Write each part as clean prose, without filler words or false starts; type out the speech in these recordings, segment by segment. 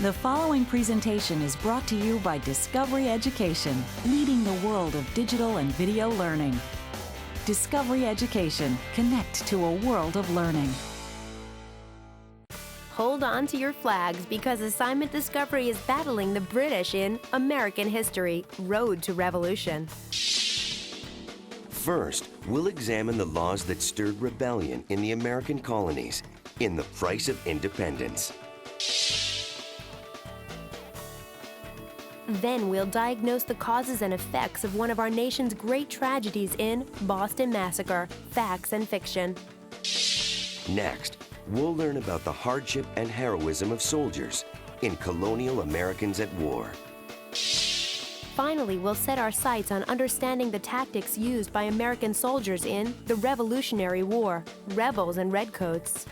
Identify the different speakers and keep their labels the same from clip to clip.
Speaker 1: The following presentation is brought to you by Discovery Education, leading the world of digital and video learning. Discovery Education, connect to a world of learning.
Speaker 2: Hold on to your flags because Assignment Discovery is battling the British in American History, Road to Revolution.
Speaker 3: First, we'll examine the laws that stirred rebellion in the American colonies in The Price of Independence.
Speaker 2: Then we'll diagnose the causes and effects of one of our nation's great tragedies in Boston Massacre, Facts and Fiction.
Speaker 3: Next, we'll learn about the hardship and heroism of soldiers in Colonial Americans at War.
Speaker 2: Finally, we'll set our sights on understanding the tactics used by American soldiers in the Revolutionary War, Rebels and Redcoats.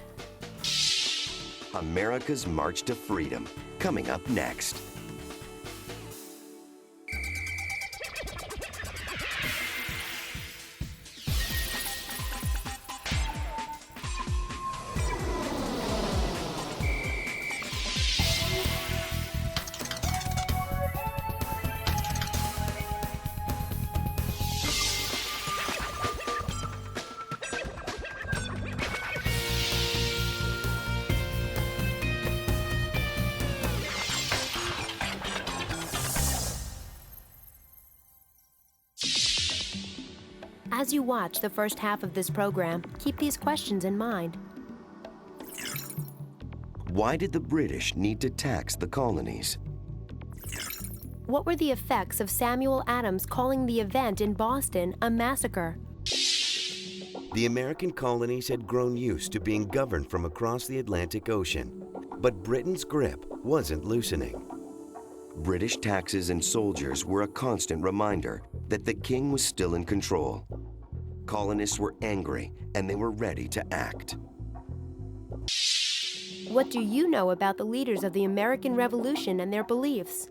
Speaker 3: America's March to Freedom, coming up next.
Speaker 2: As you watch the first half of this program, keep these questions in mind.
Speaker 3: Why did the British need to tax the colonies?
Speaker 2: What were the effects of Samuel Adams calling the event in Boston a massacre?
Speaker 3: The American colonies had grown used to being governed from across the Atlantic Ocean, but Britain's grip wasn't loosening. British taxes and soldiers were a constant reminder that the king was still in control. Colonists were angry and they were ready to act.
Speaker 2: What do you know about the leaders of the American Revolution and their beliefs?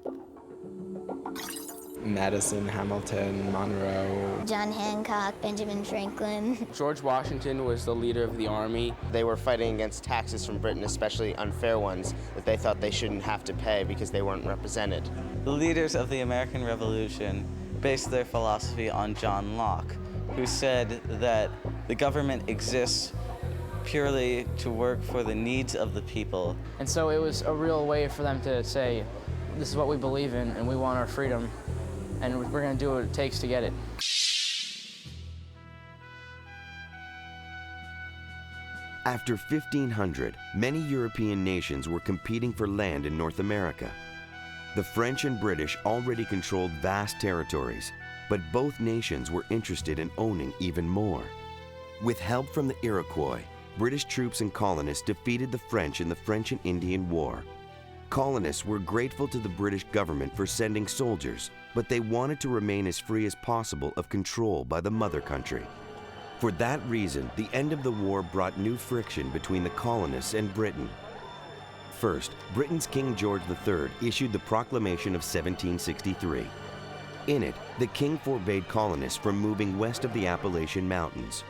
Speaker 4: Madison, Hamilton, Monroe.
Speaker 5: John Hancock, Benjamin Franklin.
Speaker 6: George Washington was the leader of the army.
Speaker 7: They were fighting against taxes from Britain, especially unfair ones that they thought they shouldn't have to pay because they weren't represented.
Speaker 8: The leaders of the American Revolution based their philosophy on John Locke, who said that the government exists purely to work for the needs of the people.
Speaker 9: And so it was a real way for them to say, this is what we believe in and we want our freedom and we're going to do what it takes to get it.
Speaker 3: After 1500, many European nations were competing for land in North America. The French and British already controlled vast territories, but both nations were interested in owning even more. With help from the Iroquois, British troops and colonists defeated the French in the French and Indian War. Colonists were grateful to the British government for sending soldiers, but they wanted to remain as free as possible of control by the mother country. For that reason, the end of the war brought new friction between the colonists and Britain. First, Britain's King George III issued the Proclamation of 1763. In it, the king forbade colonists from moving west of the Appalachian Mountains.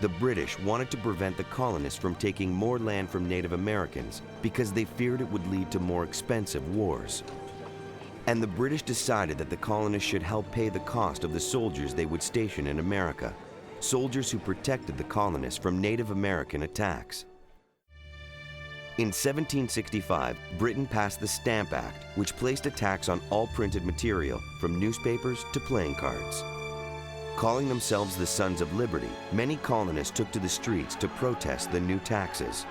Speaker 3: The British wanted to prevent the colonists from taking more land from Native Americans because they feared it would lead to more expensive wars. And the British decided that the colonists should help pay the cost of the soldiers they would station in America, soldiers who protected the colonists from Native American attacks. In 1765, Britain passed the Stamp Act, which placed a tax on all printed material, from newspapers to playing cards. Calling themselves the Sons of Liberty, many colonists took to the streets to protest the new taxes.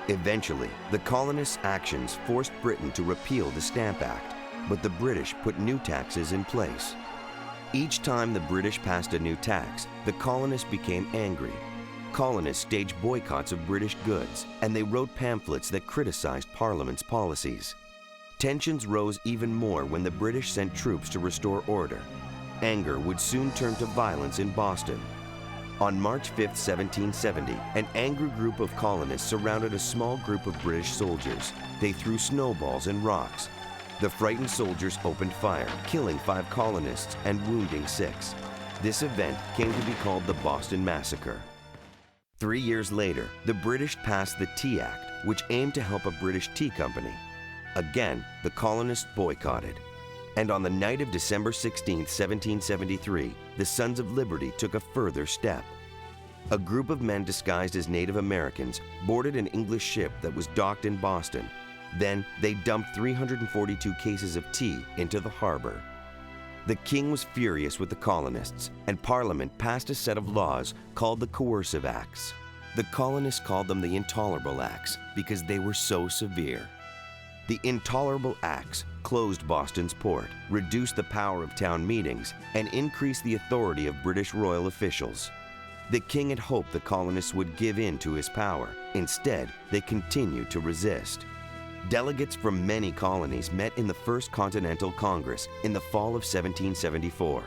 Speaker 3: Eventually, the colonists' actions forced Britain to repeal the Stamp Act, but the British put new taxes in place. Each time the British passed a new tax, the colonists became angry. Colonists staged boycotts of British goods, and they wrote pamphlets that criticized Parliament's policies. Tensions rose even more when the British sent troops to restore order. Anger would soon turn to violence in Boston. On March 5, 1770, an angry group of colonists surrounded a small group of British soldiers. They threw snowballs and rocks. The frightened soldiers opened fire, killing 5 colonists and wounding 6. This event came to be called the Boston Massacre. 3 years later, the British passed the Tea Act, which aimed to help a British tea company. Again, the colonists boycotted. And on the night of December 16, 1773, the Sons of Liberty took a further step. A group of men disguised as Native Americans boarded an English ship that was docked in Boston. Then they dumped 342 cases of tea into the harbor. The king was furious with the colonists, and Parliament passed a set of laws called the Coercive Acts. The colonists called them the Intolerable Acts because they were so severe. The Intolerable Acts closed Boston's port, reduced the power of town meetings, and increased the authority of British royal officials. The king had hoped the colonists would give in to his power. Instead, they continued to resist. Delegates from many colonies met in the First Continental Congress in the fall of 1774.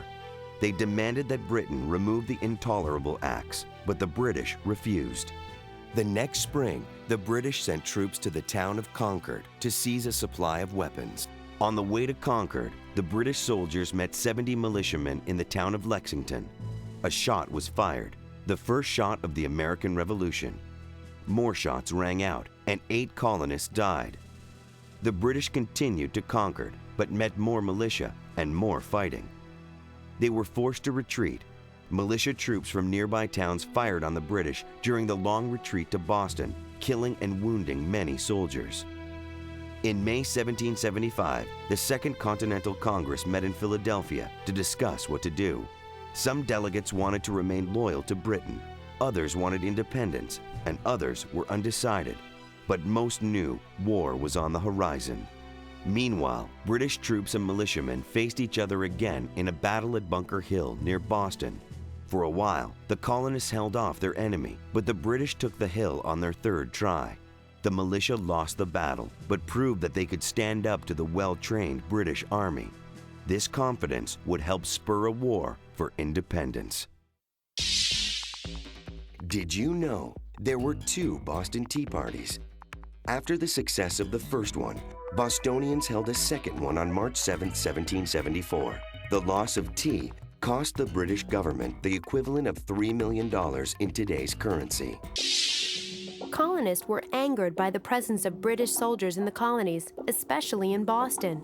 Speaker 3: They demanded that Britain remove the Intolerable Acts, but the British refused. The next spring, the British sent troops to the town of Concord to seize a supply of weapons. On the way to Concord, the British soldiers met 70 militiamen in the town of Lexington. A shot was fired, the first shot of the American Revolution. More shots rang out, and 8 colonists died. The British continued to Concord, but met more militia and more fighting. They were forced to retreat. Militia troops from nearby towns fired on the British during the long retreat to Boston, killing and wounding many soldiers. In May 1775, the Second Continental Congress met in Philadelphia to discuss what to do. Some delegates wanted to remain loyal to Britain, others wanted independence, and others were undecided. But most knew war was on the horizon. Meanwhile, British troops and militiamen faced each other again in a battle at Bunker Hill near Boston. For a while, the colonists held off their enemy, but the British took the hill on their third try. The militia lost the battle, but proved that they could stand up to the well-trained British army. This confidence would help spur a war for independence. Did you know there were 2 Boston Tea Parties? After the success of the first one, Bostonians held a second one on March 7, 1774. The loss of tea cost the British government the equivalent of $3 million in today's currency.
Speaker 2: Colonists were angered by the presence of British soldiers in the colonies, especially in Boston.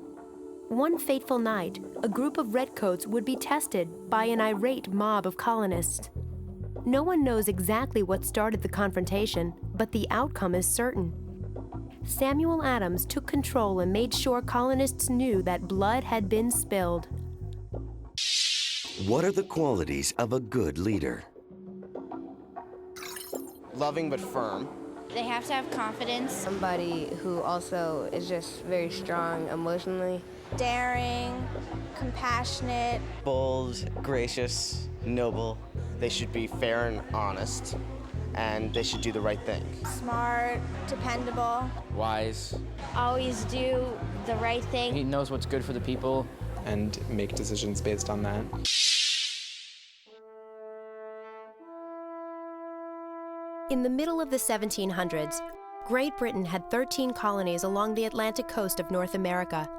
Speaker 2: One fateful night, a group of redcoats would be tested by an irate mob of colonists. No one knows exactly what started the confrontation, but the outcome is certain. Samuel Adams took control and made sure colonists knew that blood had been spilled.
Speaker 3: What are the qualities of a good leader?
Speaker 7: Loving but firm.
Speaker 5: They have to have confidence.
Speaker 10: Somebody who also is just very strong emotionally.
Speaker 5: Daring, compassionate.
Speaker 8: Bold, gracious, noble.
Speaker 7: They should be fair and honest, and they should do the right thing.
Speaker 5: Smart, dependable.
Speaker 6: Wise.
Speaker 5: Always do the right thing.
Speaker 9: He knows what's good for the people.
Speaker 4: And make decisions based on that.
Speaker 2: In the middle of the 1700s, Great Britain had 13 colonies along the Atlantic coast of North America.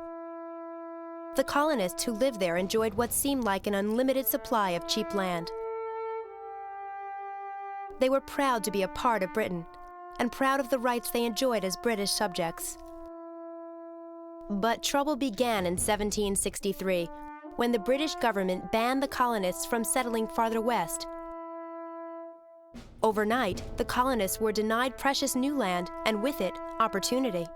Speaker 2: The colonists who lived there enjoyed what seemed like an unlimited supply of cheap land. They were proud to be a part of Britain, and proud of the rights they enjoyed as British subjects. But trouble began in 1763, when the British government banned the colonists from settling farther west. Overnight, the colonists were denied precious new land, and with it, opportunity.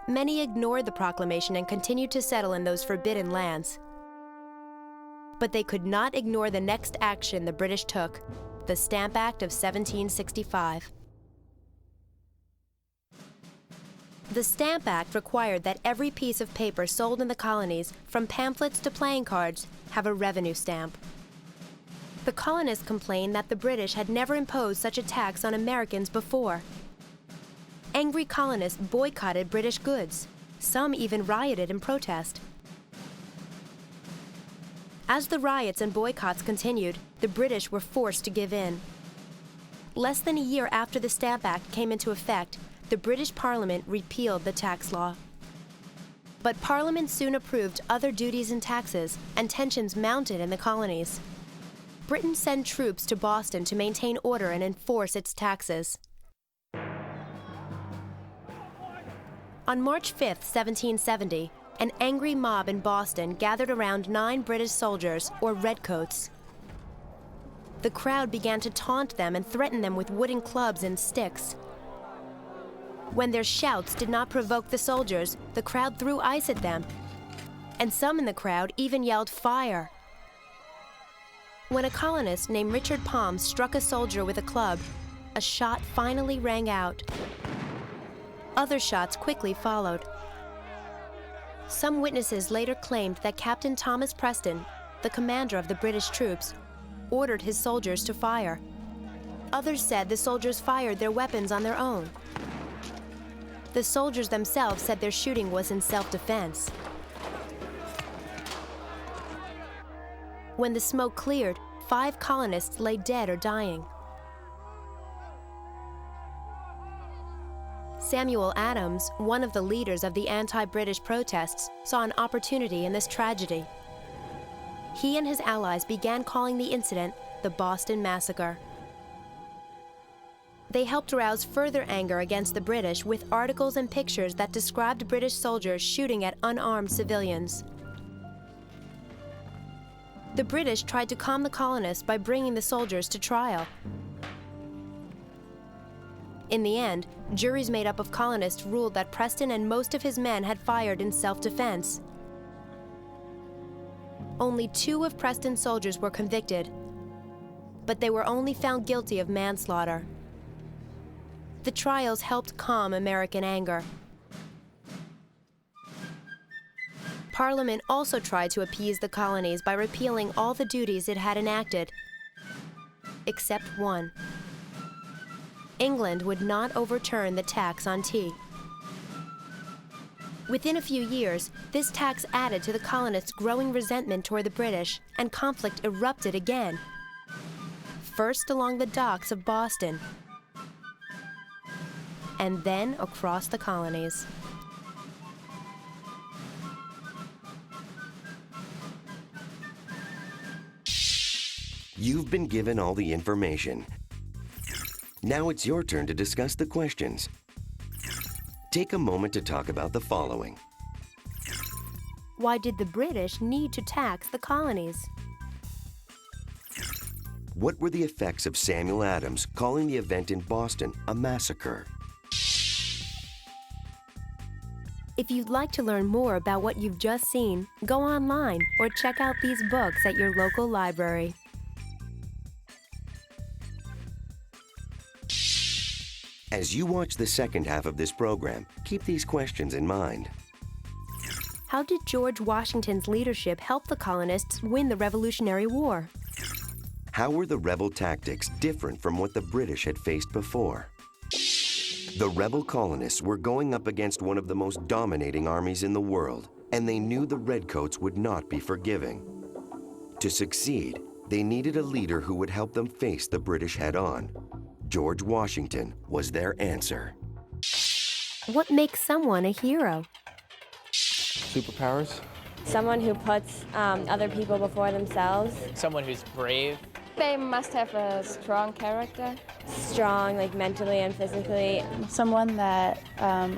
Speaker 2: Many ignored the proclamation and continued to settle in those forbidden lands. But they could not ignore the next action the British took, the Stamp Act of 1765. The Stamp Act required that every piece of paper sold in the colonies, from pamphlets to playing cards, have a revenue stamp. The colonists complained that the British had never imposed such a tax on Americans before. Angry colonists boycotted British goods. Some even rioted in protest. As the riots and boycotts continued, the British were forced to give in. Less than a year after the Stamp Act came into effect, the British Parliament repealed the tax law. But Parliament soon approved other duties and taxes, and tensions mounted in the colonies. Britain sent troops to Boston to maintain order and enforce its taxes. On March 5, 1770, an angry mob in Boston gathered around 9 British soldiers, or redcoats. The crowd began to taunt them and threaten them with wooden clubs and sticks. When their shouts did not provoke the soldiers, the crowd threw ice at them, and some in the crowd even yelled "Fire!" When a colonist named Richard Palm struck a soldier with a club, a shot finally rang out. Other shots quickly followed. Some witnesses later claimed that Captain Thomas Preston, the commander of the British troops, ordered his soldiers to fire. Others said the soldiers fired their weapons on their own. The soldiers themselves said their shooting was in self-defense. When the smoke cleared, 5 colonists lay dead or dying. Samuel Adams, one of the leaders of the anti-British protests, saw an opportunity in this tragedy. He and his allies began calling the incident the Boston Massacre. They helped rouse further anger against the British with articles and pictures that described British soldiers shooting at unarmed civilians. The British tried to calm the colonists by bringing the soldiers to trial. In the end, juries made up of colonists ruled that Preston and most of his men had fired in self-defense. Only 2 of Preston's soldiers were convicted, but they were only found guilty of manslaughter. The trials helped calm American anger. Parliament also tried to appease the colonies by repealing all the duties it had enacted, except one. England would not overturn the tax on tea. Within a few years, this tax added to the colonists' growing resentment toward the British, and conflict erupted again. First along the docks of Boston, and then across the colonies.
Speaker 3: You've been given all the information. Now it's your turn to discuss the questions. Take a moment to talk about the following.
Speaker 2: Why did the British need to tax the colonies?
Speaker 3: What were the effects of Samuel Adams calling the event in Boston a massacre?
Speaker 2: If you'd like to learn more about what you've just seen, go online or check out these books at your local library.
Speaker 3: As you watch the second half of this program, keep these questions in mind.
Speaker 2: How did George Washington's leadership help the colonists win the Revolutionary War?
Speaker 3: How were the rebel tactics different from what the British had faced before? The rebel colonists were going up against one of the most dominating armies in the world, and they knew the redcoats would not be forgiving. To succeed, they needed a leader who would help them face the British head-on. George Washington was their answer.
Speaker 2: What makes someone a hero?
Speaker 6: Superpowers?
Speaker 10: Someone who puts other people before themselves.
Speaker 11: Someone who's brave.
Speaker 10: They must have a strong character. Strong, like mentally and physically.
Speaker 12: Someone that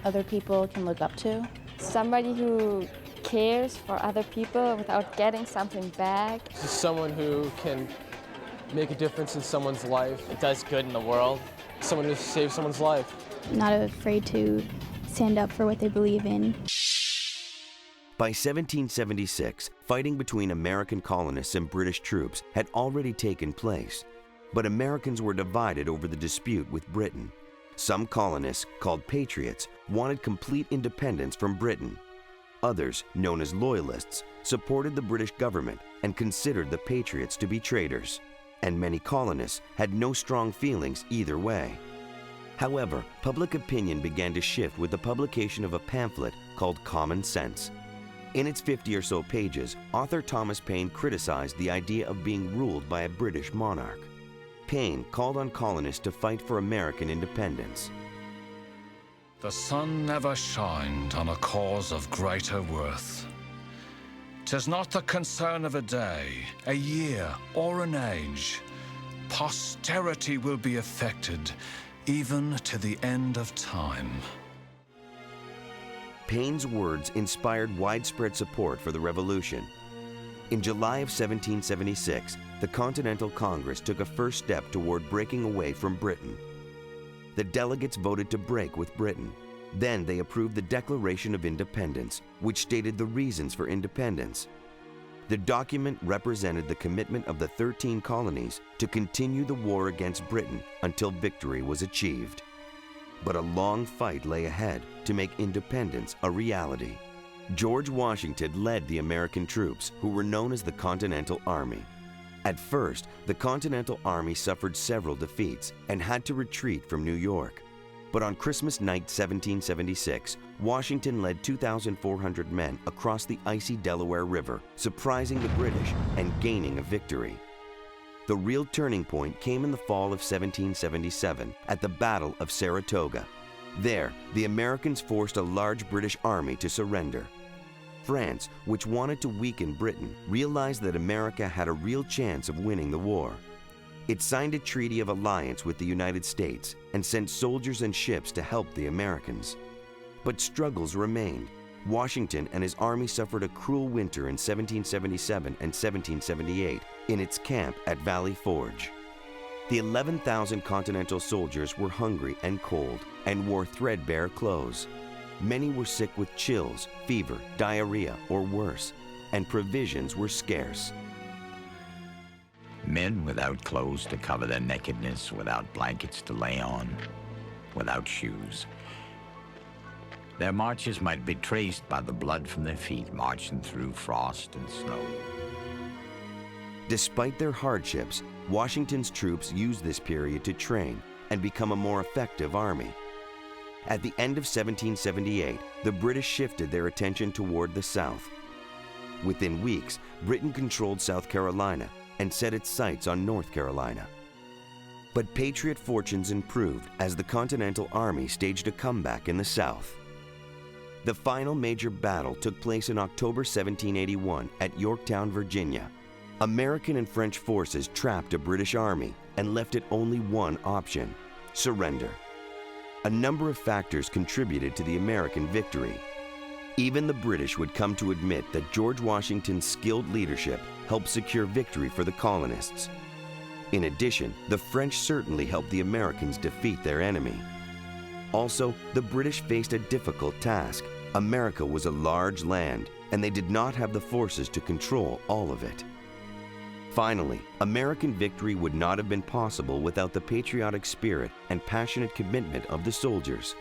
Speaker 12: other people can look up to.
Speaker 10: Somebody who cares for other people without getting something back.
Speaker 4: Just someone who can make a difference in someone's life.
Speaker 11: It does good in the world.
Speaker 4: Someone who saves someone's life.
Speaker 13: Not afraid to stand up for what they believe in.
Speaker 3: By 1776, fighting between American colonists and British troops had already taken place, but Americans were divided over the dispute with Britain. Some colonists, called patriots, wanted complete independence from Britain. Others, known as loyalists, supported the British government and considered the patriots to be traitors. And many colonists had no strong feelings either way. However, public opinion began to shift with the publication of a pamphlet called Common Sense. In its 50 or so pages, author Thomas Paine criticized the idea of being ruled by a British monarch. Paine called on colonists to fight for American independence.
Speaker 14: The sun never shined on a cause of greater worth. 'Tis not the concern of a day, a year, or an age. Posterity will be affected, even to the end of time.
Speaker 3: Paine's words inspired widespread support for the revolution. In July of 1776, the Continental Congress took a first step toward breaking away from Britain. The delegates voted to break with Britain. Then they approved the Declaration of Independence, which stated the reasons for independence. The document represented the commitment of the 13 colonies to continue the war against Britain until victory was achieved. But a long fight lay ahead to make independence a reality. George Washington led the American troops, who were known as the Continental Army. At first, the Continental Army suffered several defeats and had to retreat from New York. But on Christmas night 1776, Washington led 2,400 men across the icy Delaware River, surprising the British and gaining a victory. The real turning point came in the fall of 1777 at the Battle of Saratoga. There, the Americans forced a large British army to surrender. France, which wanted to weaken Britain, realized that America had a real chance of winning the war. It signed a treaty of alliance with the United States and sent soldiers and ships to help the Americans. But struggles remained. Washington and his army suffered a cruel winter in 1777 and 1778 in its camp at Valley Forge. The 11,000 Continental soldiers were hungry and cold and wore threadbare clothes. Many were sick with chills, fever, diarrhea, or worse, and provisions were scarce.
Speaker 15: Men without clothes to cover their nakedness, without blankets to lay on, without shoes. Their marches might be traced by the blood from their feet marching through frost and snow.
Speaker 3: Despite their hardships, Washington's troops used this period to train and become a more effective army. At the end of 1778, the British shifted their attention toward the South. Within weeks, Britain controlled South Carolina and set its sights on North Carolina. But Patriot fortunes improved as the Continental Army staged a comeback in the South. The final major battle took place in October 1781 at Yorktown, Virginia. American and French forces trapped a British army and left it only one option: surrender. A number of factors contributed to the American victory. Even the British would come to admit that George Washington's skilled leadership helped secure victory for the colonists. In addition, the French certainly helped the Americans defeat their enemy. Also, the British faced a difficult task. America was a large land, and they did not have the forces to control all of it. Finally, American victory would not have been possible without the patriotic spirit and passionate commitment of the soldiers.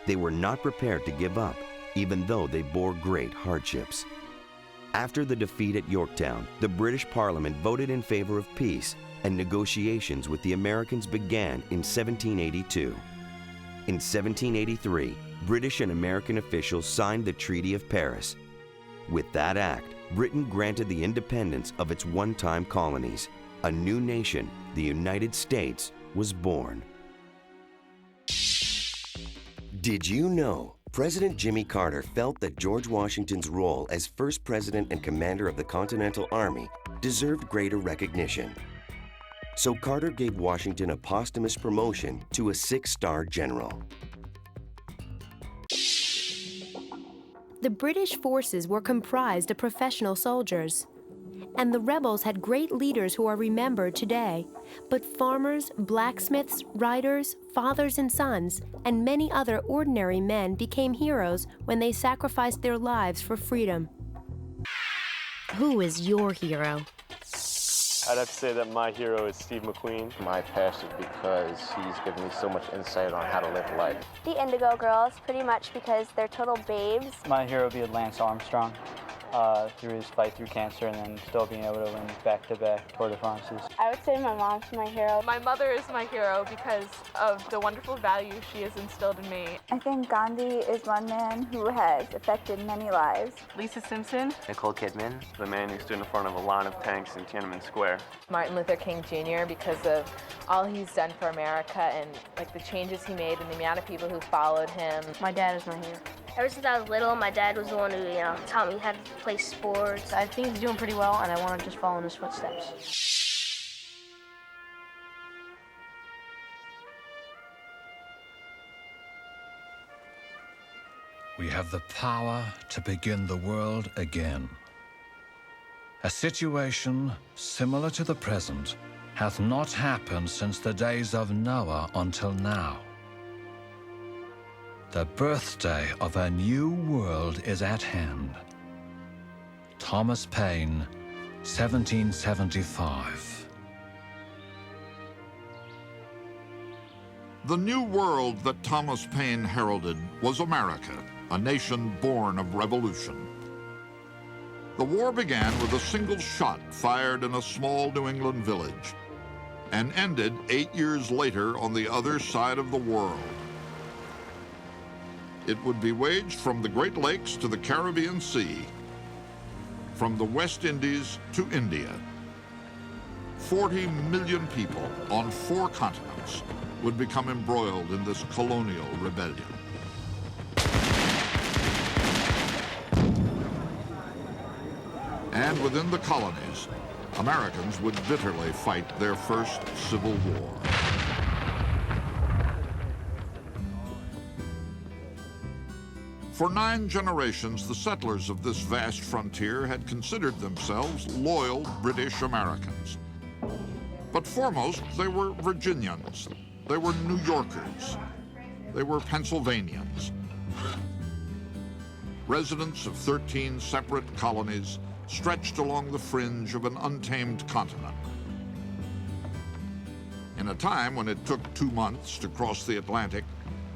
Speaker 3: They were not prepared to give up, even though they bore great hardships. After the defeat at Yorktown, the British Parliament voted in favor of peace, and negotiations with the Americans began in 1782. In 1783, British and American officials signed the Treaty of Paris. With that act, Britain granted the independence of its one-time colonies. A new nation, the United States, was born. Did you know President Jimmy Carter felt that George Washington's role as first president and commander of the Continental Army deserved greater recognition? So Carter gave Washington a posthumous promotion to a 6-star general.
Speaker 2: The British forces were comprised of professional soldiers, and the rebels had great leaders who are remembered today. But farmers, blacksmiths, writers, fathers and sons, and many other ordinary men became heroes when they sacrificed their lives for freedom. Who is your hero?
Speaker 16: I'd have to say that my hero is Steve McQueen.
Speaker 7: My passion because he's given me so much insight on how to live life.
Speaker 5: The Indigo Girls, pretty much because they're total babes.
Speaker 17: My hero would be Lance Armstrong. Through his fight through cancer and then still being able to win back-to-back Tour de France's.
Speaker 10: I would say my mom's my hero.
Speaker 18: My mother is my hero because of the wonderful values she has instilled in me.
Speaker 19: I think Gandhi is one man who has affected many lives.
Speaker 18: Lisa Simpson.
Speaker 7: Nicole Kidman.
Speaker 16: The man who stood in front of a line of tanks in Tiananmen Square.
Speaker 18: Martin Luther King Jr. because of all he's done for America and like the changes he made and the amount of people who followed him.
Speaker 10: My dad is my hero.
Speaker 20: Ever since I was little, my dad was the one who, taught me how to play sports.
Speaker 10: I think he's doing pretty well, and I want to just follow in his footsteps.
Speaker 14: we have the power to begin the world again. A situation similar to the present hath not happened since the days of Noah until now. The birthday of a new world is at hand. Thomas Paine, 1775.
Speaker 21: The new world that Thomas Paine heralded was America, a nation born of revolution. The war began with a single shot fired in a small New England village and ended 8 years later on the other side of the world. It would be waged from the Great Lakes to the Caribbean Sea, from the West Indies to India. 40 million people on 4 continents would become embroiled in this colonial rebellion. And within the colonies, Americans would bitterly fight their first civil war. For 9 generations, the settlers of this vast frontier had considered themselves loyal British Americans. But foremost, they were Virginians. They were New Yorkers. They were Pennsylvanians. Residents of 13 separate colonies stretched along the fringe of an untamed continent. In a time when it took 2 months to cross the Atlantic,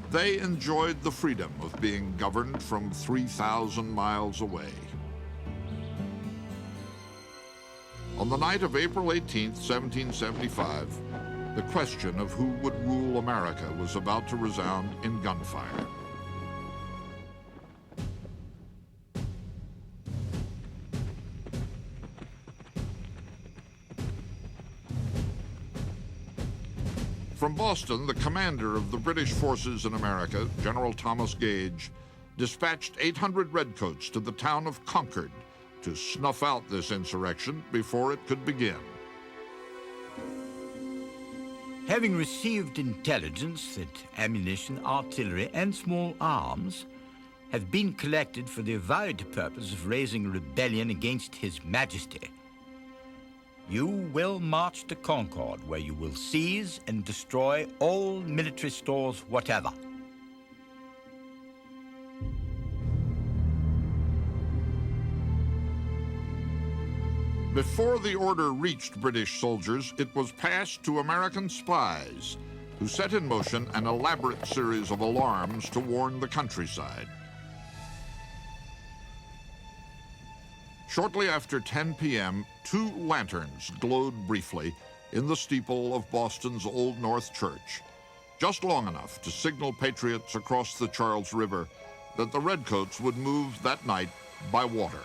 Speaker 21: they enjoyed the freedom of being governed from 3,000 miles away. On the night of April 18, 1775, the question of who would rule America was about to resound in gunfire. From Boston, the commander of the British forces in America, General Thomas Gage, dispatched 800 redcoats to the town of Concord to snuff out this insurrection before it could begin.
Speaker 15: Having received intelligence that ammunition, artillery, and small arms have been collected for the avowed purpose of raising a rebellion against His Majesty, you will march to Concord, where you will seize and destroy all military stores whatever.
Speaker 21: Before the order reached British soldiers, it was passed to American spies, who set in motion an elaborate series of alarms to warn the countryside. Shortly after 10 p.m., 2 lanterns glowed briefly in the steeple of Boston's Old North Church, just long enough to signal patriots across the Charles River that the Redcoats would move that night by water.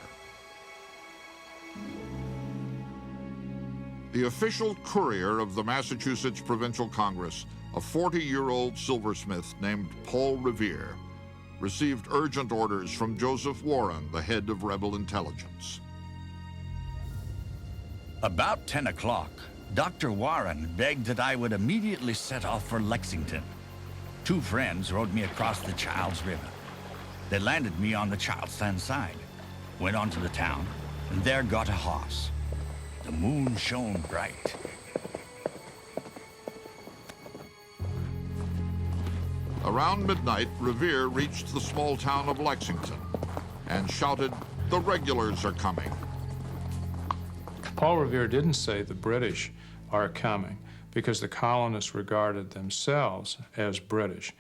Speaker 21: The official courier of the Massachusetts Provincial Congress, a 40-year-old silversmith named Paul Revere, received urgent orders from Joseph Warren, the head of rebel intelligence.
Speaker 22: About 10 o'clock, Dr. Warren begged that I would immediately set off for Lexington. 2 friends rowed me across the Charles River. They landed me on the Charlestown side, went on to the town, and there got a horse. The moon shone bright.
Speaker 21: Around midnight, Revere reached the small town of Lexington and shouted, "The regulars are coming."
Speaker 23: Paul Revere didn't say the British are coming because the colonists regarded themselves as British.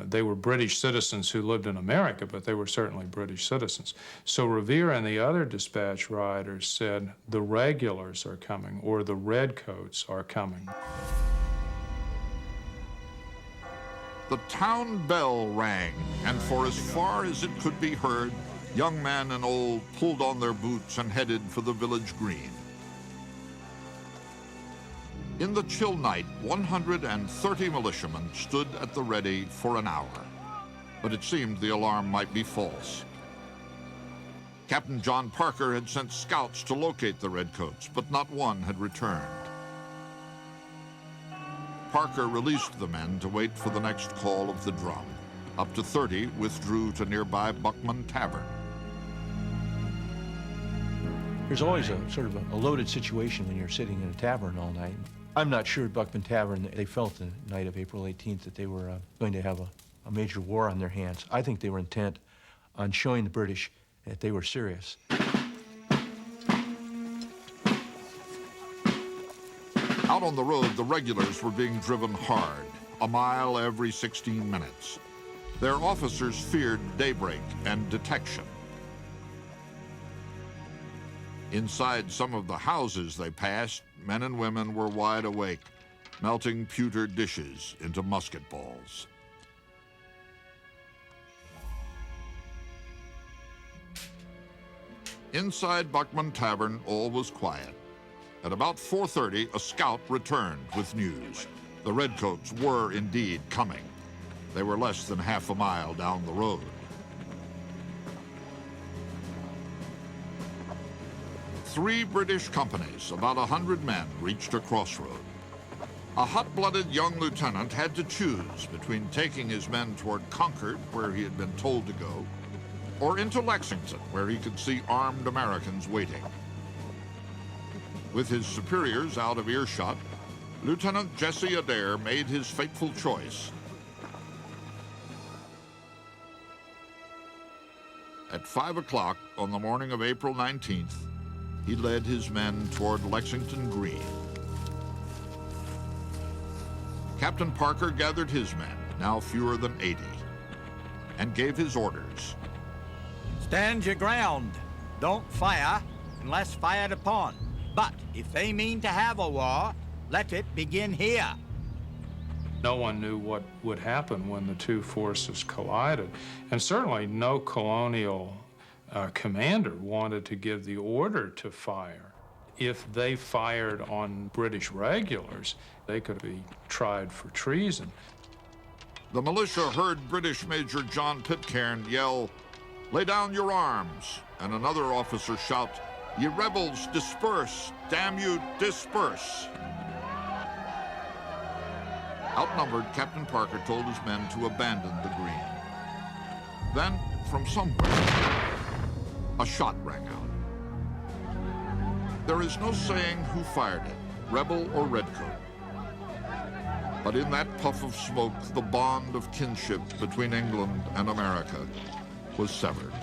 Speaker 23: They were British citizens who lived in America, but they were certainly British citizens. So Revere and the other dispatch riders said, "The regulars are coming," or "The redcoats are coming."
Speaker 21: The town bell rang, and for as far as it could be heard, young men and old pulled on their boots and headed for the village green. In the chill night, 130 militiamen stood at the ready for an hour, but it seemed the alarm might be false. Captain John Parker had sent scouts to locate the redcoats, but not one had returned. Parker released the men to wait for the next call of the drum. Up to 30 withdrew to nearby Buckman Tavern.
Speaker 1: There's always a sort of a loaded situation when you're sitting in a tavern all night. I'm not sure at Buckman Tavern they felt the night of April 18th that they were going to have a major war on their hands. I think they were intent on showing the British that they were serious.
Speaker 21: Out on the road, the regulars were being driven hard, a mile every 16 minutes. Their officers feared daybreak and detection. Inside some of the houses they passed, men and women were wide awake, melting pewter dishes into musket balls. Inside Buckman Tavern, all was quiet. At about 4:30, a scout returned with news. The Redcoats were indeed coming. They were less than half a mile down the road. Three British companies, about 100 men, reached a crossroad. A hot-blooded young lieutenant had to choose between taking his men toward Concord, where he had been told to go, or into Lexington, where he could see armed Americans waiting. With his superiors out of earshot, Lieutenant Jesse Adair made his fateful choice. At 5 o'clock on the morning of April 19th, he led his men toward Lexington Green. Captain Parker gathered his men, now fewer than 80, and gave his orders.
Speaker 8: Stand your ground. Don't fire unless fired upon. But if they mean to have a war, let it begin here.
Speaker 23: No one knew what would happen when the two forces collided, and certainly no colonial commander wanted to give the order to fire. If they fired on British regulars, they could be tried for treason.
Speaker 21: The militia heard British Major John Pitcairn yell, "Lay down your arms," and another officer shout, "Ye rebels, disperse! Damn you, disperse!" Outnumbered, Captain Parker told his men to abandon the green. Then, from somewhere, a shot rang out. There is no saying who fired it, rebel or redcoat. But in that puff of smoke, the bond of kinship between England and America was severed.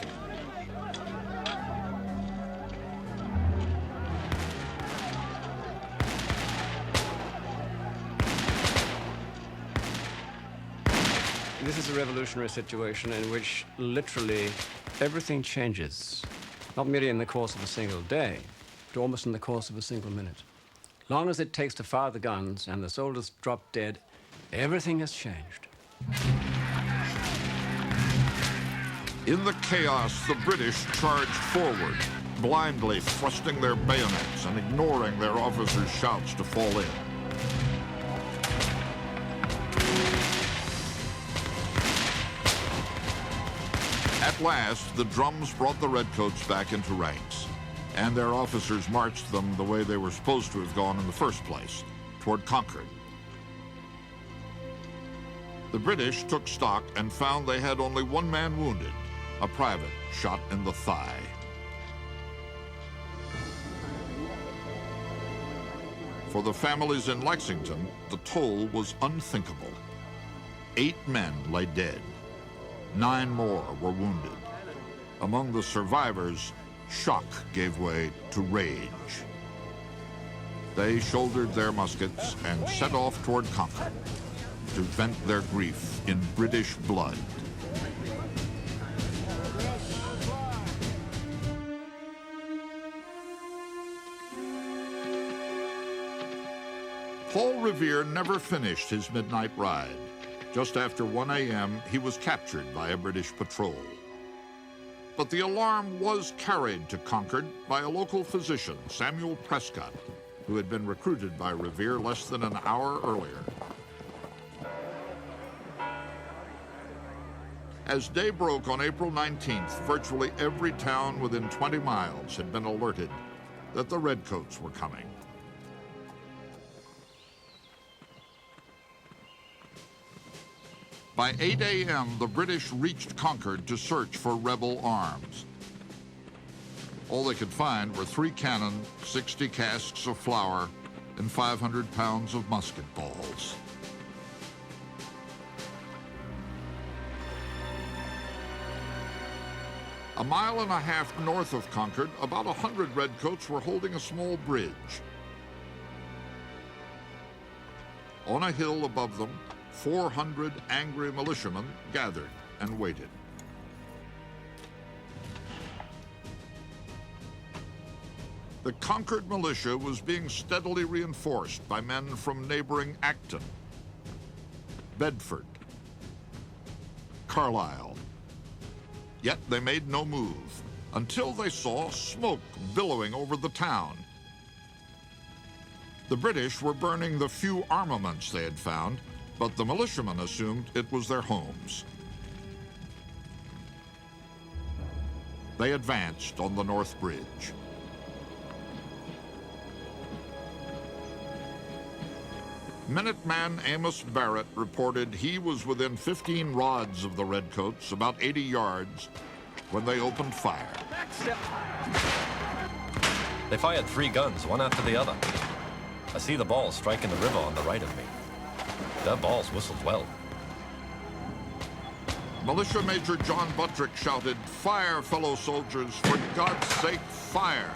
Speaker 9: This is a revolutionary situation in which literally everything changes, not merely in the course of a single day, but almost in the course of a single minute. Long as it takes to fire the guns and the soldiers drop dead, everything has changed.
Speaker 21: In the chaos, the British charged forward, blindly thrusting their bayonets and ignoring their officers' shouts to fall in. At last, the drums brought the Redcoats back into ranks, and their officers marched them the way they were supposed to have gone in the first place, toward Concord. The British took stock and found they had only one man wounded, a private shot in the thigh. For the families in Lexington, the toll was unthinkable. 8 men lay dead. 9 more were wounded. Among the survivors, shock gave way to rage. They shouldered their muskets and set off toward Concord to vent their grief in British blood. Paul Revere never finished his midnight ride. Just after 1 a.m., he was captured by a British patrol. But the alarm was carried to Concord by a local physician, Samuel Prescott, who had been recruited by Revere less than an hour earlier. As day broke on April 19th, virtually every town within 20 miles had been alerted that the Redcoats were coming. By 8 a.m., the British reached Concord to search for rebel arms. All they could find were 3 cannon, 60 casks of flour, and 500 pounds of musket balls. A mile and a half north of Concord, about 100 redcoats were holding a small bridge. On a hill above them, 400 angry militiamen gathered and waited. The Concord militia was being steadily reinforced by men from neighboring Acton, Bedford, Carlisle. Yet they made no move until they saw smoke billowing over the town. The British were burning the few armaments they had found, but the militiamen assumed it was their homes. They advanced on the North Bridge. Minuteman Amos Barrett reported he was within 15 rods of the redcoats, about 80 yards, when they opened fire.
Speaker 6: They fired 3 guns, one after the other. I see the balls striking the river on the right of me. Their balls whistled well.
Speaker 21: Militia Major John Buttrick shouted, "Fire, fellow soldiers, for God's sake, fire!"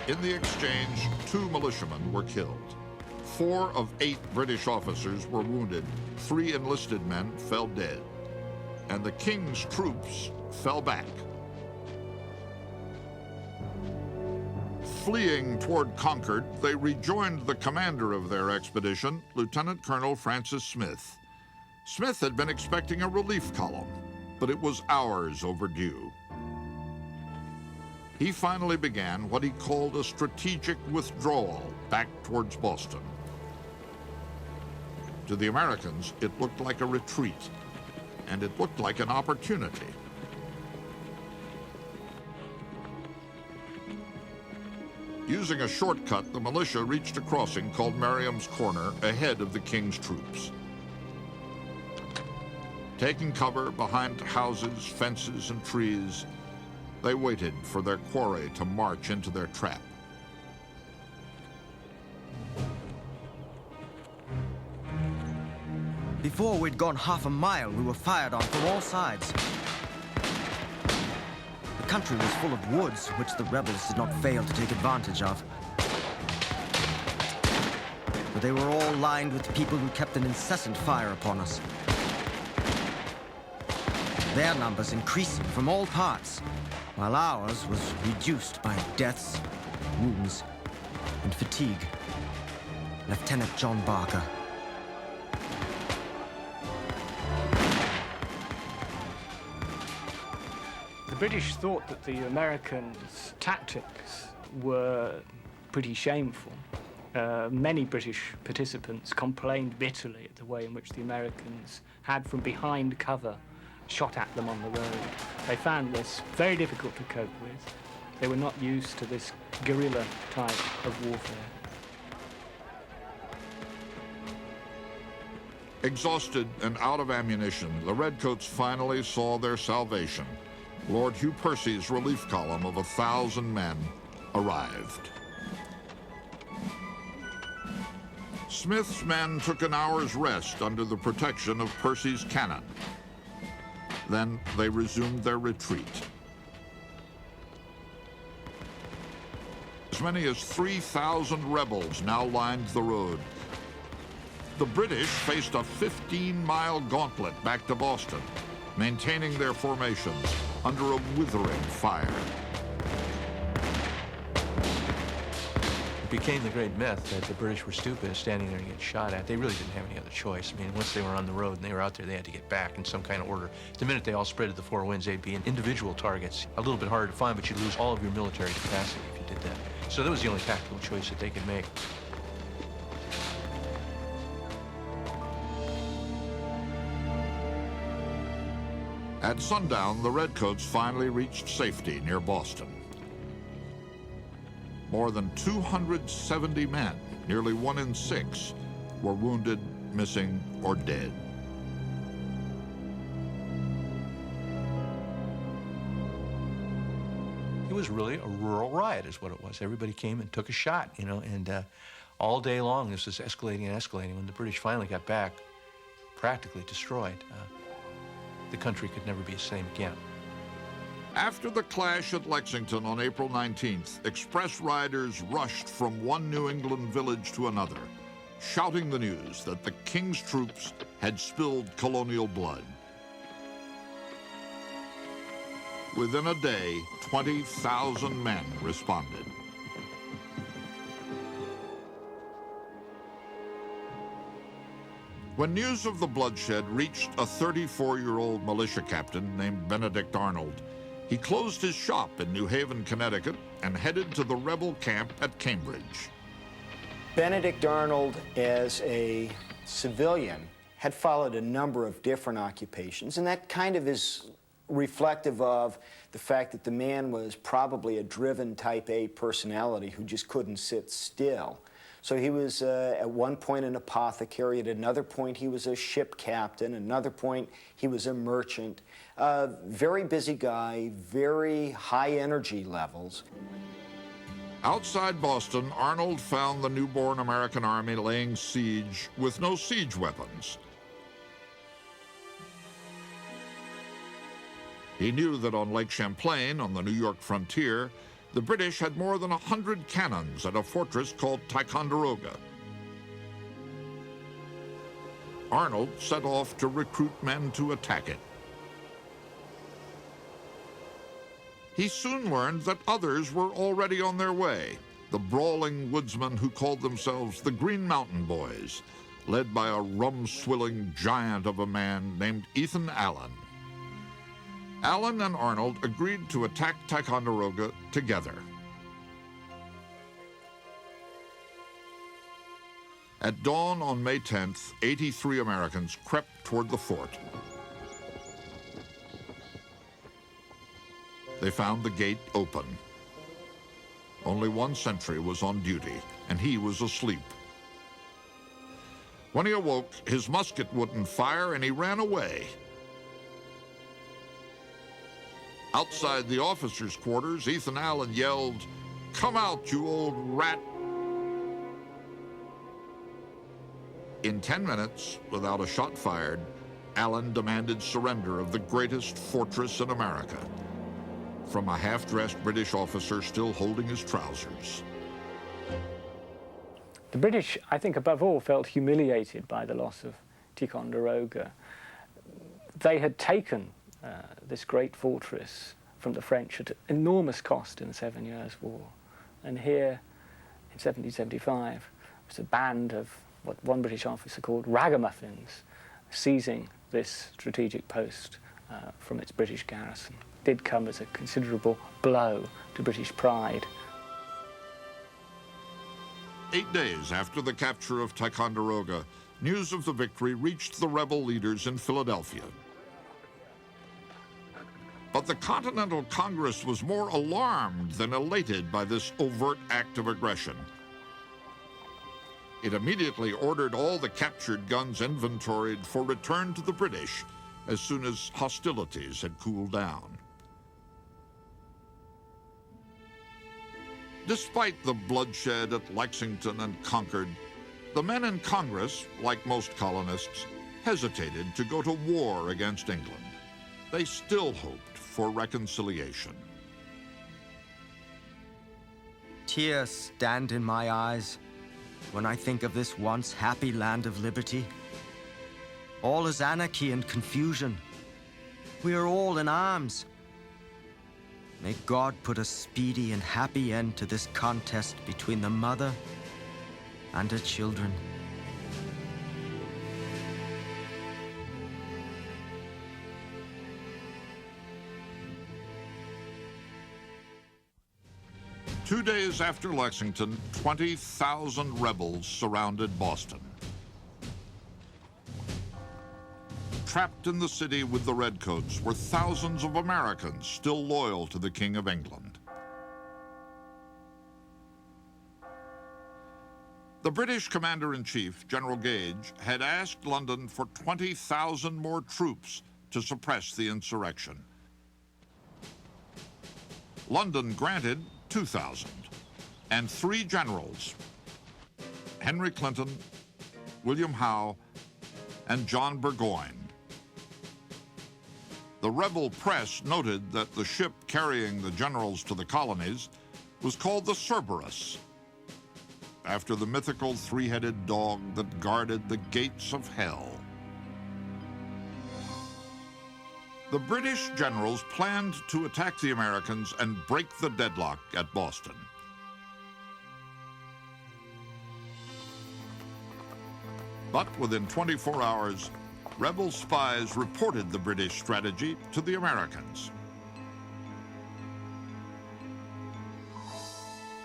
Speaker 21: In the exchange, 2 militiamen were killed. 4 of 8 British officers were wounded. 3 enlisted men fell dead. And the King's troops fell back. Fleeing toward Concord, they rejoined the commander of their expedition, Lieutenant Colonel Francis Smith. Smith had been expecting a relief column, but it was hours overdue. He finally began what he called a strategic withdrawal back towards Boston. To the Americans, it looked like a retreat, and it looked like an opportunity. Using a shortcut, the militia reached a crossing called Merriam's Corner ahead of the King's troops. Taking cover behind houses, fences, and trees, they waited for their quarry to march into their trap.
Speaker 11: Before we'd gone half a mile, we were fired on from all sides. The country was full of woods, which the rebels did not fail to take advantage of. But they were all lined with people who kept an incessant fire upon us. Their numbers increasing from all parts, while ours was reduced by deaths, wounds, and fatigue. Lieutenant John Barker.
Speaker 12: The British thought that the Americans' tactics were pretty shameful. Many British participants complained bitterly at the way in which the Americans had, from behind cover, shot at them on the road. They found this very difficult to cope with. They were not used to this guerrilla type of warfare.
Speaker 21: Exhausted and out of ammunition, the Redcoats finally saw their salvation. Lord Hugh Percy's relief column of 1,000 men arrived. Smith's men took an hour's rest under the protection of Percy's cannon. Then they resumed their retreat. As many as 3,000 rebels now lined the road. The British faced a 15-mile gauntlet back to Boston, maintaining their formations under a withering fire.
Speaker 1: It became the great myth that the British were stupid, standing there to get shot at. They really didn't have any other choice. I mean, once they were on the road and they were out there, they had to get back in some kind of order. The minute they all spread to the 4 winds, they'd be individual targets. A little bit harder to find, but you'd lose all of your military capacity if you did that. So that was the only tactical choice that they could make.
Speaker 21: At sundown, the Redcoats finally reached safety near Boston. More than 270 men Nearly 1 in 6 were wounded, missing, or dead.
Speaker 1: It was really a rural riot is what it was. Everybody came and took a shot, you know, and all day long this was escalating and escalating. When the British finally got back, practically destroyed, the country could never be the same again.
Speaker 21: After the clash at Lexington on April 19th, express riders rushed from one New England village to another, shouting the news that the King's troops had spilled colonial blood. Within a day, 20,000 men responded. When news of the bloodshed reached a 34-year-old militia captain named Benedict Arnold, he closed his shop in New Haven, Connecticut, and headed to the rebel camp at Cambridge.
Speaker 3: Benedict Arnold, as a civilian, had followed a number of different occupations, and that kind of is reflective of the fact that the man was probably a driven type A personality who just couldn't sit still. So he was at one point an apothecary, at another point he was a ship captain, at another point he was a merchant. Very busy guy, very high energy levels.
Speaker 21: Outside Boston, Arnold found the newborn American army laying siege with no siege weapons. He knew that on Lake Champlain, on the New York frontier, the British had more than 100 cannons at a fortress called Ticonderoga. Arnold set off to recruit men to attack it. He soon learned that others were already on their way, the brawling woodsmen who called themselves the Green Mountain Boys, led by a rum-swilling giant of a man named Ethan Allen. Allen and Arnold agreed to attack Ticonderoga together. At dawn on May 10th, 83 Americans crept toward the fort. They found the gate open. Only one sentry was on duty, and he was asleep. When he awoke, his musket wouldn't fire, and he ran away. Outside the officers' quarters, Ethan Allen yelled, "Come out, you old rat!" In 10 minutes, without a shot fired, Allen demanded surrender of the greatest fortress in America, from a half-dressed British officer still holding his trousers.
Speaker 12: The British, I think, above all, felt humiliated by the loss of Ticonderoga. They had taken this great fortress from the French at enormous cost in the 7 Years' War. And here, in 1775, was a band of what one British officer called ragamuffins seizing this strategic post from its British garrison. It did come as a considerable blow to British pride.
Speaker 21: 8 days after the capture of Ticonderoga, news of the victory reached the rebel leaders in Philadelphia. But the Continental Congress was more alarmed than elated by this overt act of aggression. It immediately ordered all the captured guns inventoried for return to the British as soon as hostilities had cooled down. Despite the bloodshed at Lexington and Concord, the men in Congress, like most colonists, hesitated to go to war against England. They still hoped for reconciliation.
Speaker 11: Tears stand in my eyes when I think of this once happy land of liberty. All is anarchy and confusion. We are all in arms. May God put a speedy and happy end to this contest between the mother and her children.
Speaker 21: Two days after Lexington, 20,000 rebels surrounded Boston. Trapped in the city with the Redcoats were thousands of Americans still loyal to the King of England. The British Commander-in-Chief, General Gage, had asked London for 20,000 more troops to suppress the insurrection. London granted 2,000, and 3 generals, Henry Clinton, William Howe, and John Burgoyne. The rebel press noted that the ship carrying the generals to the colonies was called the Cerberus, after the mythical 3-headed dog that guarded the gates of hell. The British generals planned to attack the Americans and break the deadlock at Boston. But within 24 hours, rebel spies reported the British strategy to the Americans.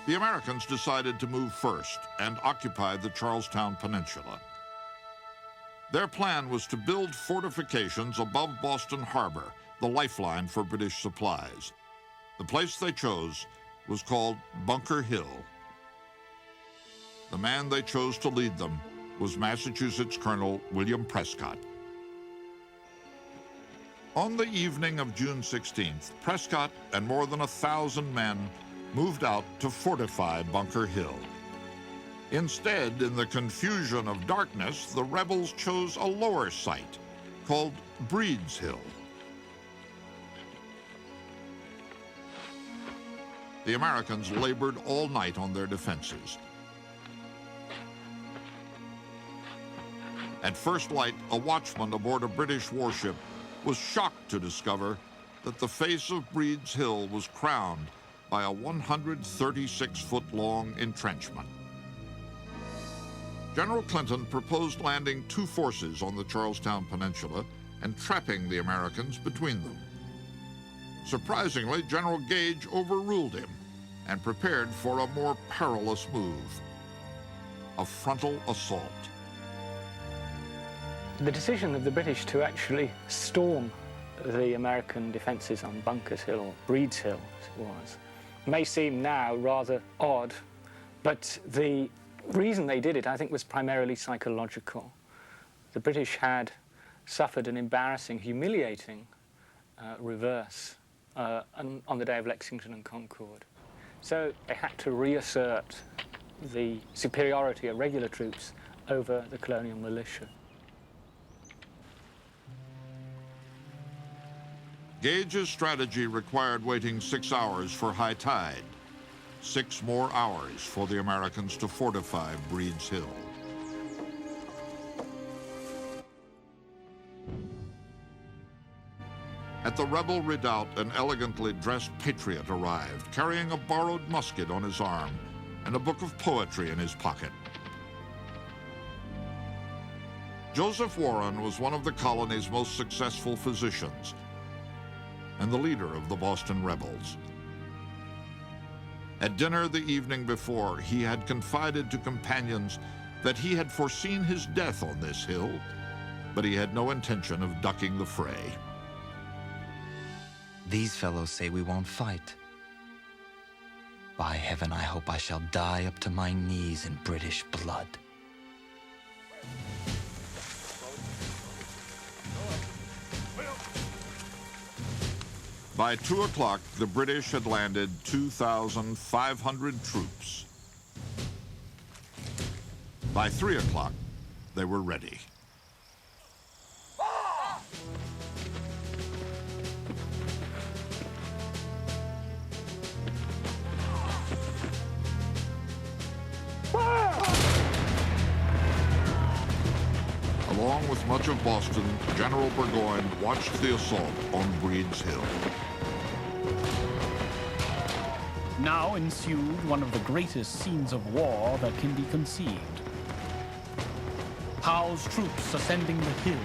Speaker 21: The Americans decided to move first and occupy the Charlestown Peninsula. Their plan was to build fortifications above Boston Harbor, the lifeline for British supplies. The place they chose was called Bunker Hill. The man they chose to lead them was Massachusetts Colonel William Prescott. On the evening of June 16th, Prescott and more than 1,000 men moved out to fortify Bunker Hill. Instead, in the confusion of darkness, the rebels chose a lower site called Breed's Hill. The Americans labored all night on their defenses. At first light, a watchman aboard a British warship was shocked to discover that the face of Breed's Hill was crowned by a 136-foot-long entrenchment. General Clinton proposed landing 2 forces on the Charlestown Peninsula and trapping the Americans between them. Surprisingly, General Gage overruled him and prepared for a more perilous move, a frontal assault.
Speaker 12: The decision of the British to actually storm the American defences on Bunker's Hill, or Breed's Hill as it was, may seem now rather odd, but the reason they did it, I think, was primarily psychological. The British had suffered an embarrassing, humiliating reverse on the day of Lexington and Concord. So they had to reassert the superiority of regular troops over the colonial militia.
Speaker 21: Gage's strategy required waiting 6 hours for high tide, 6 more hours for the Americans to fortify Breed's Hill. At the rebel redoubt, an elegantly dressed patriot arrived, carrying a borrowed musket on his arm and a book of poetry in his pocket. Joseph Warren was one of the colony's most successful physicians and the leader of the Boston rebels. At dinner the evening before, he had confided to companions that he had foreseen his death on this hill, but he had no intention of ducking the fray.
Speaker 2: These fellows say we won't fight. By heaven, I hope I shall die up to my knees in British blood.
Speaker 21: By 2 o'clock, the British had landed 2,500 troops. By 3 o'clock, they were ready. Along with much of Boston, General Burgoyne watched the assault on Breed's Hill.
Speaker 4: Now ensued one of the greatest scenes of war that can be conceived. Howe's troops ascending the hill.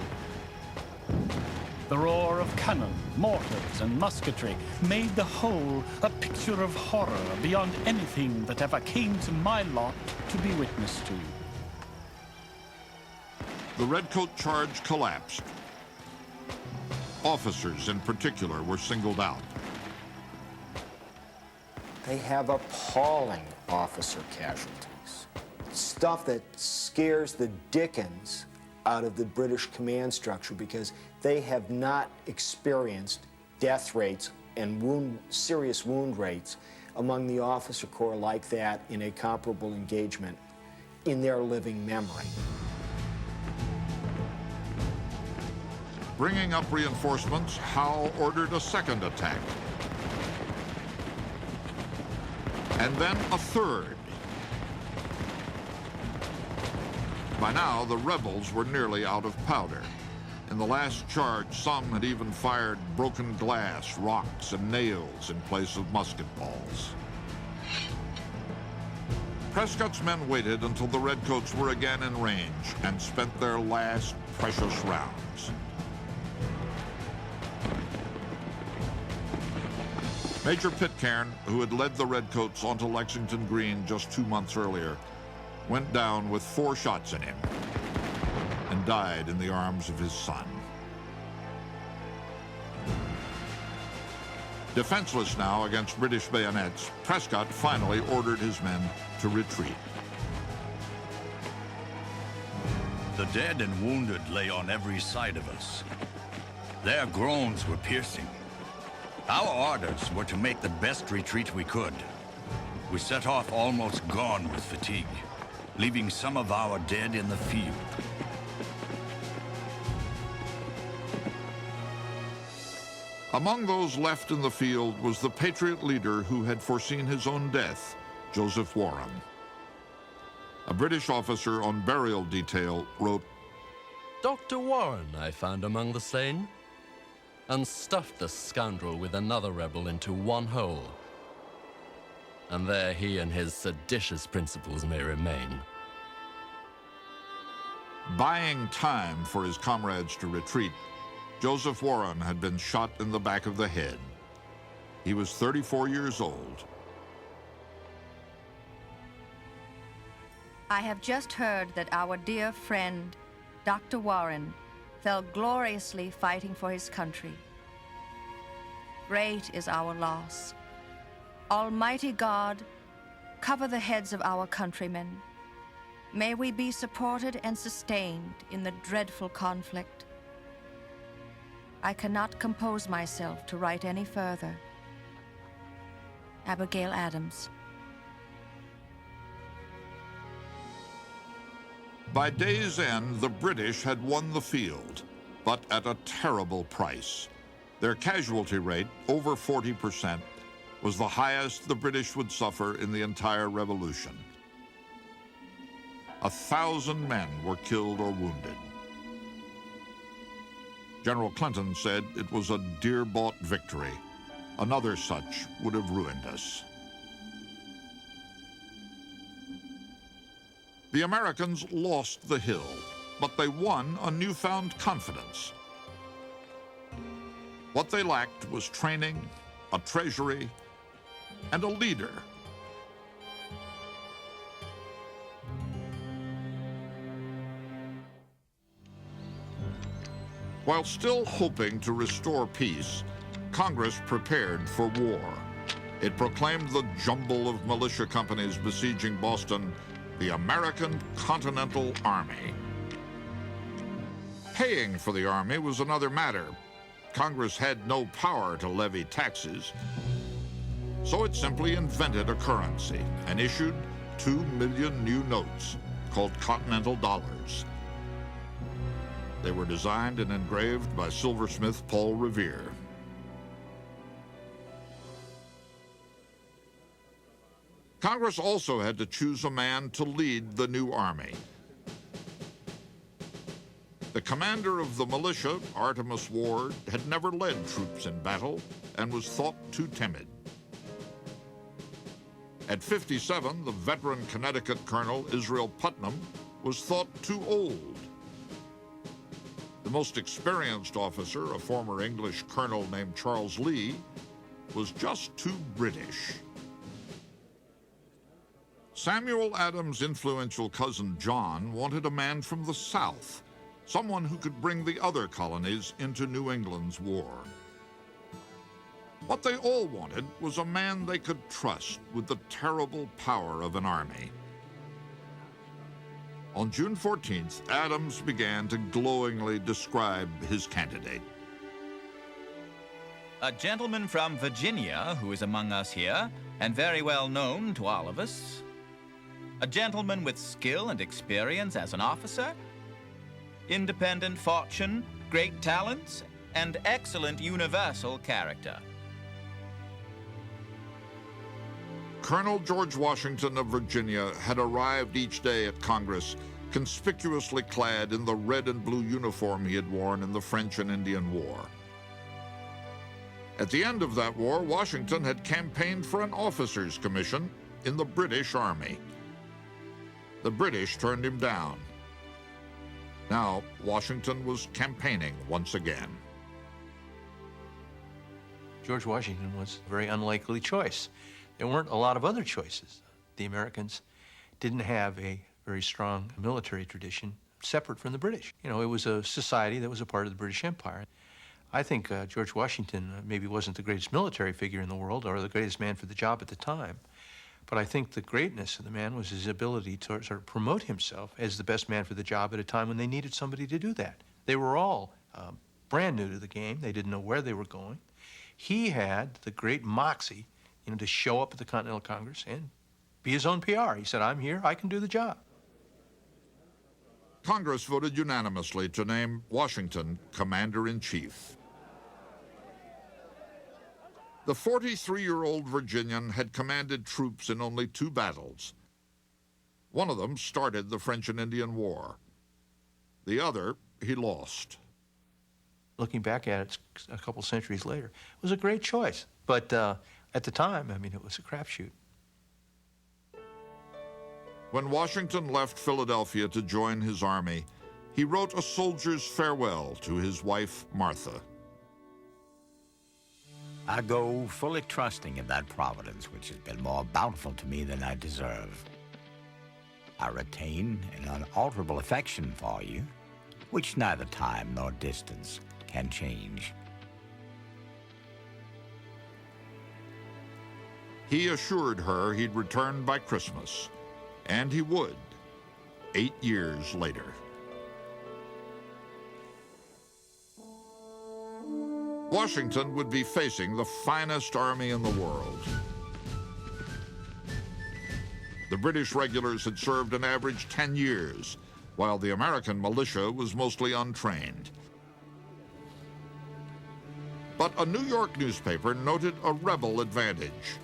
Speaker 4: The roar of cannon, mortars, and musketry made the whole a picture of horror beyond anything that ever came to my lot to be witness to.
Speaker 21: The Redcoat charge collapsed. Officers in particular were singled out.
Speaker 3: They have appalling officer casualties. stuff that scares the dickens out of the British command structure because they have not experienced death rates and serious wound rates among the officer corps like that in a comparable engagement in their living memory.
Speaker 21: Bringing up reinforcements, Howe ordered a second attack. And then a third. By now, the rebels were nearly out of powder. In the last charge, some had even fired broken glass, rocks, and nails in place of musket balls. Prescott's men waited until the Redcoats were again in range and spent their last precious rounds. Major Pitcairn, who had led the Redcoats onto Lexington Green just 2 months earlier, went down with 4 shots in him and died in the arms of his son. Defenseless now against British bayonets, Prescott finally ordered his men to retreat.
Speaker 22: The dead and wounded lay on every side of us. Their groans were piercing. Our orders were to make the best retreat we could. We set off almost gone with fatigue, leaving some of our dead in the field.
Speaker 21: Among those left in the field was the Patriot leader who had foreseen his own death, Joseph Warren. A British officer on burial detail wrote,
Speaker 6: Dr. Warren I found among the slain, and stuffed the scoundrel with another rebel into one hole. And there he and his seditious principles may remain.
Speaker 21: Buying time for his comrades to retreat, Joseph Warren had been shot in the back of the head. He was 34 years old.
Speaker 5: I have just heard that our dear friend, Dr. Warren, fell gloriously fighting for his country. Great is our loss. Almighty God, cover the heads of our countrymen. May we be supported and sustained in the dreadful conflict. I cannot compose myself to write any further. Abigail Adams.
Speaker 21: By day's end, the British had won the field, but at a terrible price. Their casualty rate, over 40%, was the highest the British would suffer in the entire Revolution. 1,000 men were killed or wounded. General Clinton said it was a dear-bought victory. Another such would have ruined us. The Americans lost the hill, but they won a newfound confidence. What they lacked was training, a treasury, and a leader. While still hoping to restore peace, Congress prepared for war. It proclaimed the jumble of militia companies besieging Boston the American Continental Army. Paying for the army was another matter. Congress had no power to levy taxes, so it simply invented a currency and issued 2 million new notes called Continental Dollars. They were designed and engraved by silversmith Paul Revere. Congress also had to choose a man to lead the new army. The commander of the militia, Artemus Ward, had never led troops in battle and was thought too timid. At 57, the veteran Connecticut Colonel Israel Putnam was thought too old. The most experienced officer, a former English colonel named Charles Lee, was just too British. Samuel Adams' influential cousin John wanted a man from the South, someone who could bring the other colonies into New England's war. What they all wanted was a man they could trust with the terrible power of an army. On June 14th, Adams began to glowingly describe his candidate.
Speaker 13: A gentleman from Virginia who is among us here, and very well known to all of us. A gentleman with skill and experience as an officer, independent fortune, great talents, and excellent universal character.
Speaker 21: Colonel George Washington of Virginia had arrived each day at Congress conspicuously clad in the red and blue uniform he had worn in the French and Indian War. At the end of that war, Washington had campaigned for an officer's commission in the British Army. The British turned him down. Now, Washington was campaigning once again.
Speaker 1: George Washington was a very unlikely choice. There weren't a lot of other choices. The Americans didn't have a very strong military tradition separate from the British. You know, it was a society that was a part of the British Empire. I think George Washington maybe wasn't the greatest military figure in the world or the greatest man for the job at the time, but I think the greatness of the man was his ability to sort of promote himself as the best man for the job at a time when they needed somebody to do that. They were all brand new to the game. They didn't know where they were going. He had the great moxie, you know, to show up at the Continental Congress and be his own PR. He said, I'm here, I can do the job.
Speaker 21: Congress voted unanimously to name Washington Commander-in-Chief. The 43-year-old Virginian had commanded troops in only 2 battles. One of them started the French and Indian War. The other, he lost.
Speaker 1: Looking back at it a couple centuries later, it was a great choice. But at the time, I mean, it was a crapshoot.
Speaker 21: When Washington left Philadelphia to join his army, he wrote a soldier's farewell to his wife, Martha.
Speaker 15: I go fully trusting in that providence which has been more bountiful to me than I deserve. I retain an unalterable affection for you, which neither time nor distance can change.
Speaker 21: He assured her he'd return by Christmas, and he would, 8 years later. Washington would be facing the finest army in the world. The British regulars had served an average 10 years, while the American militia was mostly untrained. But a New York newspaper noted a rebel advantage.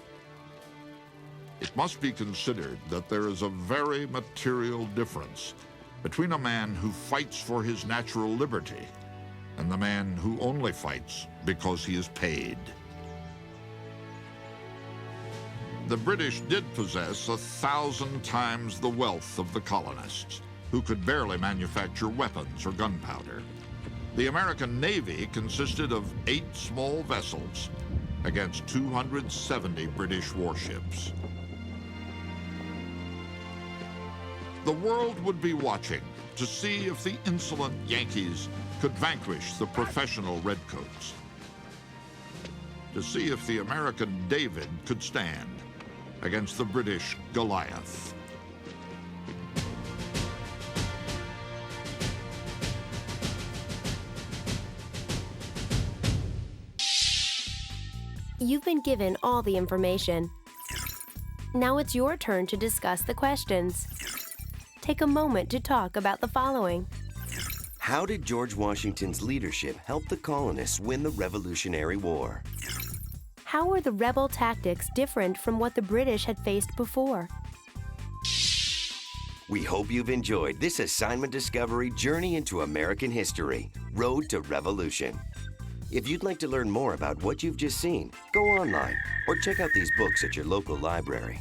Speaker 21: It must be considered that there is a very material difference between a man who fights for his natural liberty and the man who only fights because he is paid. The British did possess 1,000 times the wealth of the colonists, who could barely manufacture weapons or gunpowder. The American Navy consisted of 8 small vessels against 270 British warships. The world would be watching to see if the insolent Yankees could vanquish the professional redcoats, to see if the American David could stand against the British Goliath.
Speaker 17: You've been given all the information. Now it's your turn to discuss the questions. Take a moment to talk about the following.
Speaker 19: How did George Washington's leadership help the colonists win the Revolutionary War?
Speaker 17: How were the rebel tactics different from what the British had faced before?
Speaker 19: We hope you've enjoyed this assignment discovery journey into American history, Road to Revolution. If you'd like to learn more about what you've just seen, go online or check out these books at your local library.